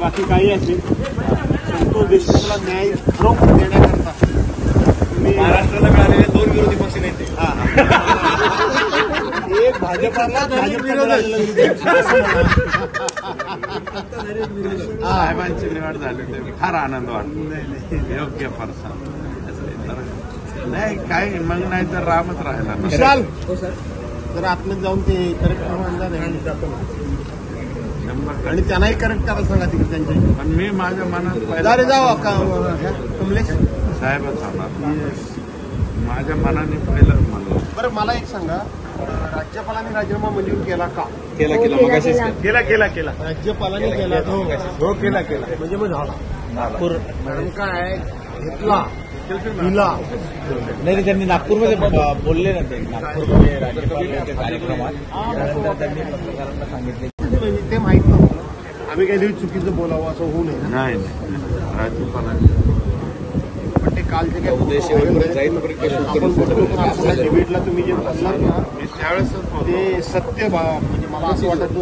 बाकी काही असेल संतोष देशमुखला न्याय खरोखर देण्याकरता तुम्ही महाराष्ट्राला मिळालेले 2 विरोधी पक्ष नेते एक भाजपाला साहेबांची निवड झाली ते फार आनंद वाटतो. योग्य पर्सन नाही काही मग नाही तर रामच राहिला. विशाल जर आतमध्ये जाऊन ते करेक्ट आणणार आणि त्यांनाही करेक्ट करायला सांगा तिकडे त्यांच्या. पण मी माझ्या मनात रे जाऊ कमलेश साहेबच होणार. माझ्या मनाने पहिलं म्हणलं. बरं मला एक सांगा, राज्यपालांनी राजीनामा मंजूर केला का? केला राज्यपालांनी केला हो केला म्हणजे मग झाला. नागपूर मॅडम काय घेतला दिला नाही, त्यांनी नागपूरमध्ये बोलले ना, ते नागपूरमध्ये राज्यपालांच्या कार्यक्रमात त्यानंतर त्यांनी पत्रकारांना सांगितले ते माहित नव्हतं. आम्ही काहीतरी चुकीचं बोलावं असं होऊ नये. नाही राज्यपालांनी पण ते काल जे काय डिबेटला तुम्ही जे बोललात ना मी त्यावेळेसच ते सत्य म्हणजे मला असं वाटत